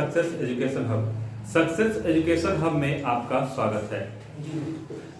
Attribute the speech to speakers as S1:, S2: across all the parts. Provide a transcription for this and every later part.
S1: Success education hub. Success education hub में आपका स्वागत है।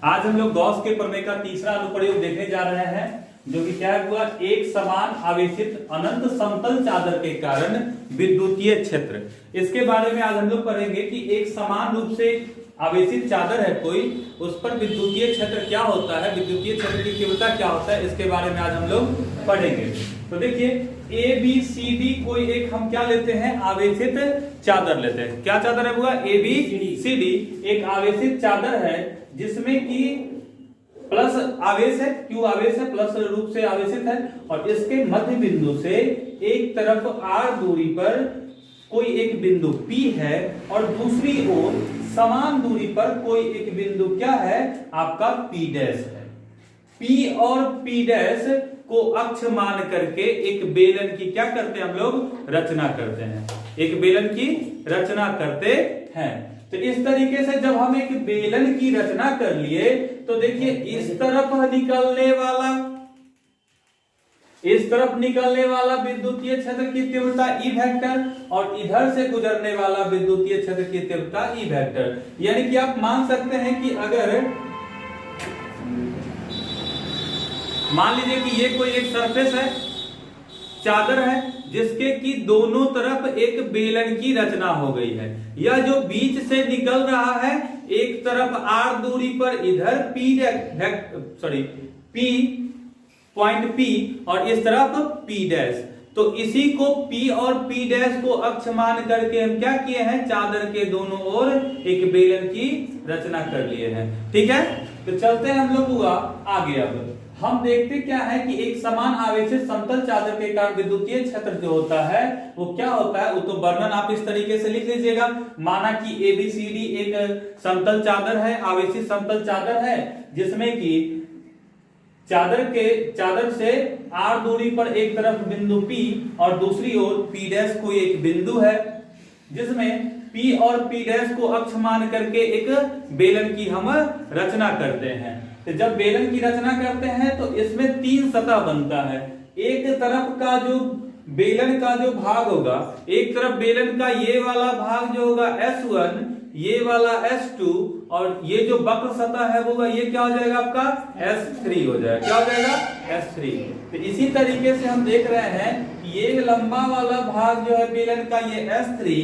S1: आज हम लोग गॉस के प्रमेय का तीसरा अनुप्रयोग देखने जा रहे हैं, जो कि क्या हुआ, एक समान आवेशित अनंत समतल चादर के कारण विद्युतीय क्षेत्र। इसके बारे में आज हम लोग पढ़ेंगे कि एक समान रूप से आवेशित चादर है कोई, उस पर विद्युतीय क्षेत्र क्या होता है, विद्युतीय क्षेत्र की तीव्रता क्या होता है, इसके बारे में आज हम लोग पढ़ेंगे। तो देखिए ए बी सी डी कोई एक हम क्या लेते हैं, आवेशित चादर लेते हैं। क्या चादर है हुआ, ए बी सी डी एक आवेशित चादर है जिसमें कि प्लस आवेश है, क्यू आवेश है, प्लस रूप से आवेशित है, और इसके मध्य बिंदु से एक तरफ r दूरी पर कोई एक बिंदु P है और दूसरी ओर समान दूरी पर कोई एक बिंदु क्या है, आपका P डैश है। P और P डैश को अक्ष मान करके एक बेलन की क्या करते हैं हम लोग, रचना करते हैं, एक बेलन की रचना करते हैं। तो इस तरीके से जब हम एक बेलन की रचना कर लिए तो देखिए इस तरफ निकलने वाला विद्युतीय क्षेत्र की तीव्रता ई वेक्टर और इधर से गुजरने वाला विद्युतीय क्षेत्र की तीव्रता ई वेक्टर। यानी कि आप मान सकते हैं कि अगर मान लीजिए कि ये कोई एक सरफेस है, चादर है, जिसके की दोनों तरफ एक बेलन की रचना हो गई है, या जो बीच से निकल रहा है एक तरफ r दूरी पर इधर P पॉइंट P और इस तरफ P डैश। तो इसी को P और P डैश को अक्ष मान करके हम क्या किए हैं, चादर के दोनों ओर एक बेलन की रचना कर लिए हैं। ठीक है, तो चलते हैं हम लोग हुआ आगे। अब हम देखते क्या है कि एक समान आवेशित समतल चादर के कारण विद्युतीय क्षेत्र जो होता है वो क्या होता है, वो तो वर्णन आप इस तरीके से लिख लीजिएगा। माना कि ABCD एक समतल चादर है, आवेशित समतल चादर है, जिसमें कि चादर से r दूरी पर एक तरफ बिंदु P और दूसरी ओर P डैश कोई एक बिंदु है, जिसमें P और P डैश को अक्ष मान करके एक बेलन की हम रचना करते हैं। तो जब बेलन की रचना करते हैं तो इसमें तीन सतह बनता है। एक तरफ का जो बेलन का जो भाग होगा, एक तरफ बेलन का ये वाला भाग जो होगा S1, ये वाला S2, और ये जो वक्र सतह है वो ये क्या हो जाएगा, आपका S3 हो जाएगा। क्या हो जाएगा, S3। तो इसी तरीके से हम देख रहे हैं कि ये लंबा वाला भाग जो है बेलन का, ये S3,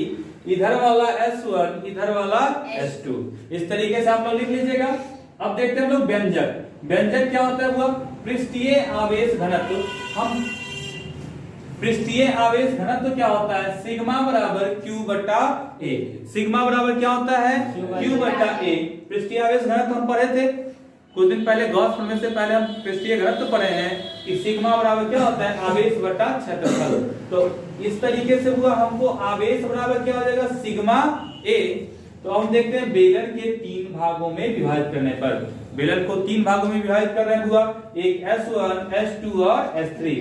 S1: इधर वाला S1, इधर वाला S2। इस तरीके से आप लोग लिख लीजिएगा। अब देखते हैं हम लोग व्यंजक क्या होता है, वो पृष्ठीय आवेश घनत्व। हम पृष्ठीय आवेश घनत्व क्या होता है, सिग्मा बराबर Q बटा A। सिग्मा बराबर क्या होता है, Q बटा A। पृष्ठीय आवेश घनत्व हम पढ़े थे कुछ दिन पहले, गॉस प्रमेय से पहले हम पृष्ठीय घनत्व पढ़े हैं कि सिग्मा बराबर क्या होता है, आवेश बटा क्षेत्रफल। तो इस तरीके से हुआ हमको आवेश बराबर क्या हो जाएगा, सिग्मा A। तो हम देखते हैं बेलन के तीन भागों में विभाजित करने पर, बेलन को तीन भागों में विभाजित कर रहे हुआ, एक S1, S2 और S3।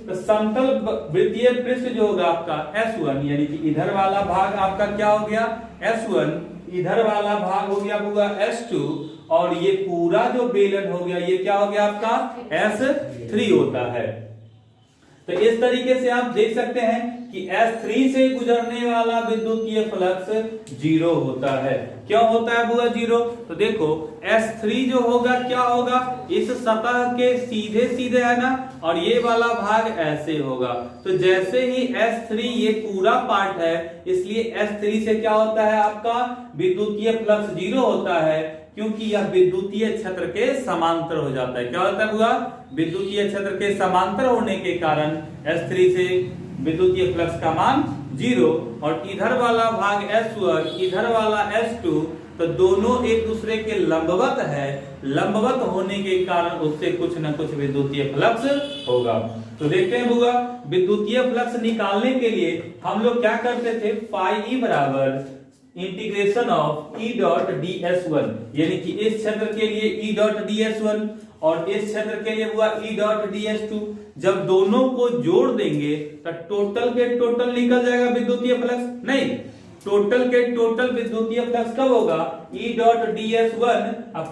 S1: तो समतल वृत्तीय पृष्ठ जो होगा आपका S1, यानी कि इधर वाला भाग आपका क्या हो गया S1, इधर वाला भाग हो गया होगा S2, और ये पूरा जो बेलन हो गया ये क्या हो गया आपका S3 होता है। तो इस तरीके से आप देख सकते हैं कि S3 से गुजरने वाला विद्युतीय फ्लक्स 0 होता है। क्यों होता है बुआ 0? तो देखो S3 जो होगा क्या होगा, इस सतह के सीधे सीधे है ना, और ये वाला भाग ऐसे होगा। तो जैसे ही S3 ये पूरा पार्ट है, इसलिए S3 से क्या होता है, आपका विद्युतीय फ्लक्स 0 होता है, क्योंकि यह विद्युतीय क्षेत्र के समांतर हो जाता है। क्या होता है बुआ, विद्युतीय क्षेत्र के समांतर होने के कारण S3 से विद्युतीय फ्लक्स का मान 0, और इधर वाला भाग S1, इधर वाला S2, तो दोनों एक दूसरे के लंबवत है। लंबवत होने के कारण उससे कुछ न कुछ विद्युतीय फ्लक्स होगा। तो देखते हैं बुआ, विद्युतीय फ्लक्स निकालने के लिए हम लोग क्या करते थे, फाई ई बराबर integration of E dot ds1, यानी कि इस क्षेत्र के लिए E डॉट ds1 और इस क्षेत्र के लिए हुआ E डॉट ds2। जब दोनों को जोड़ देंगे तो टोटल के टोटल निकल जाएगा विद्युतीय फ्लक्स, नहीं, टोटल के टोटल विद्युतीय फ्लक्स कब होगा, E dot ds1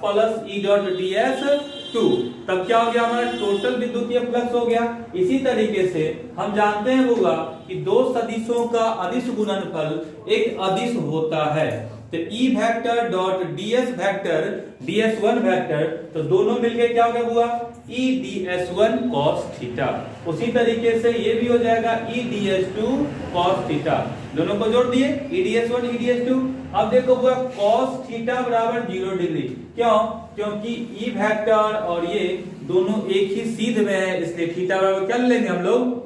S1: plus E dot ds2 2। तब क्या हो गया, हमारा टोटल विद्युतीय फ्लक्स हो गया। इसी तरीके से हम जानते हैं होगा कि दो सदिशों का अदिश गुणनफल एक अदिश होता है। तो E vector dot ds vector ds1 vector, तो दोनों मिलके क्या हो गया हुआ, E ds1 cos थीटा। उसी तरीके से ये भी हो जाएगा E ds2 cos थीटा। दोनों को जोड़ दिए E ds1 E ds2। अब देखो हुआ cos थीटा बराबर 0 डिग्री। क्यों? क्योंकि E वेक्टर और ये दोनों एक ही सीध में है, इसलिए थीटा बराबर क्या लेंगे हम लोग,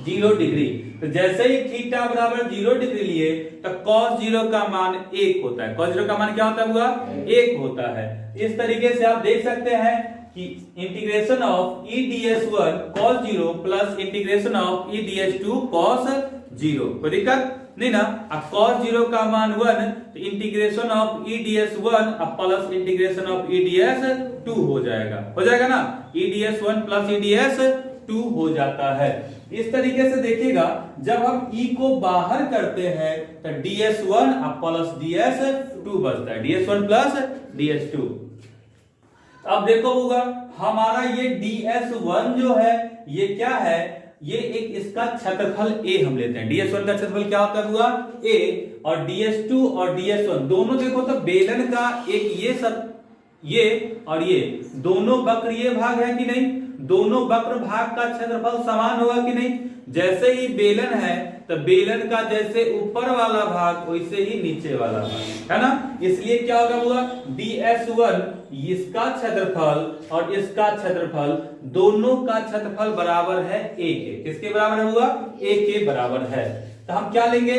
S1: 0 डिग्री। तो जैसे ही थीटा बराबर 0 डिग्री लिए तो cos 0 का मान 1 होता है। cos 0 का मान क्या होता है हुआ, 1 होता है। इस तरीके से आप देख सकते हैं कि integration of E ds1 cos 0 plus integration of E ds2 cos 0, कोई दिक्कत नहीं ना। अब cos 0 का मान 1, तो इंटीग्रेशन ऑफ E ds1 अब plus integration of E ds2 हो जाएगा ना। E ds1 plus E ds2 हो जाता है। इस तरीके से देखिएगा, जब हम E को बाहर करते हैं तो ds1 अब प्लस ds2 बचता है, ds1 प्लस ds2। अब देखो होगा हमारा ये ds1 जो है ये क्या है, ये एक इसका क्षेत्रफल A हम लेते हैं। ds1 का क्षेत्रफल क्या होता है हुआ, A, और ds2 और ds1 दोनों देखो तो बेलन का एक ये और ये दोनों वक्र ये भाग है कि नहीं, दोनों वक्र भाग का क्षेत्रफल समान होगा कि नहीं। जैसे ही बेलन है तो बेलन का जैसे ऊपर वाला भाग वैसे ही नीचे वाला भाग है ना। इसलिए क्या होगा हुआ, ds1 इसका क्षेत्रफल और इसका क्षेत्रफल दोनों का क्षेत्रफल बराबर है a के। किसके बराबर है हुआ, a के बराबर है। तो हम क्या लेंगे,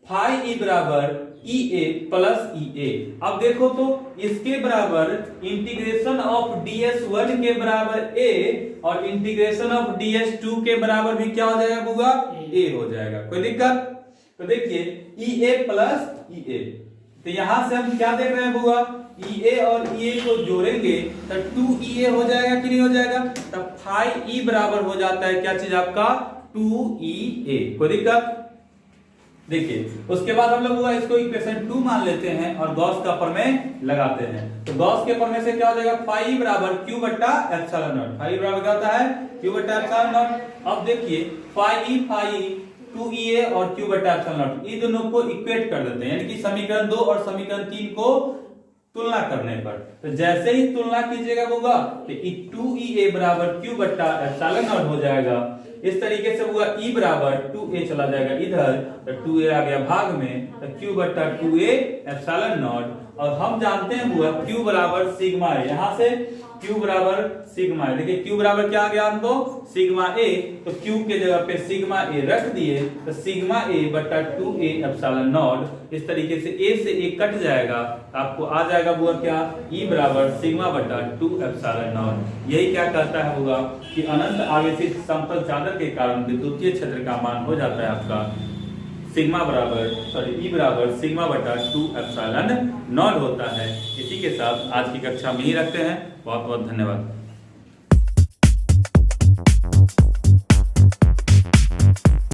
S1: फाई e बराबर EA प्लस EA। अब देखो तो इसके बराबर इंटीग्रेशन ऑफ ds1 के बराबर A और इंटीग्रेशन ऑफ ds2 के बराबर भी क्या हो जाएगा बुआ, A हो जाएगा, कोई दिक्कत। तो देखिए EA प्लस EA, तो यहां से हम क्या देख रहे हैं बुआ, EA और EA को जोड़ेंगे तो 2EA हो जाएगा कि नहीं हो जाएगा। तब फाई E बराबर हो जाता है क्या चीज आपका, 2EA, कोई दिक्कत। देखिए उसके बाद हम लोग इसको इक्वेशन 2 मान लेते हैं और गॉस का प्रमेय लगाते हैं। तो गॉस के प्रमेय से क्या हो जाएगा, फाई बराबर Q बट्टा एप्सिलॉन नॉट। फाई बराबर क्या होता है, Q बट्टा एप्सिलॉन नॉट। अब देखिए फाई 2EA और Q बट्टा एप्सिलॉन नॉट, ये दोनों को इक्वेट कर देते हैं, यानी कि समीकरण 2 और समीकरण 3 को तुलना करने पर। तो जैसे ही तुलना कीजिएगा होगा तो 2EA बराबर Q बट्टा एप्सिलॉन नॉट हो जाएगा। इस तरीके से हुआ E बराबर 2A चला जाएगा इधर, तो 2A आ गया भाग में, तो Q बट्टा 2A एप्सिलॉन नॉट। और हम जानते हैं हुआ Q बराबर सिग्मा A, यहाँ से Q बराबर सिग्मा A। देखिए Q बराबर क्या आ गया हमको, सिग्मा A, तो Q के जगह पे सिग्मा A रख दिए, तो सिग्मा A बट्टा 2A एप्सिलॉन नॉट। इस तरीके से A से A कट जाएगा, आपको आ जाएगा हुआ क्या, E बराबर सिग्मा बट्टा 2 एप्सिलॉन नॉट। यही क्या कहता है होगा कि अनंत आवेशित समतल चादर के कारण विद्युतीय क्षेत्र का मान हो जाता है आपका सिग्मा बराबर E बराबर सिग्मा बटा 2 एप्सिलॉन नॉट होता है। इसी के साथ आज की कक्षा में ही रखते हैं। बहुत बहुत धन्यवाद।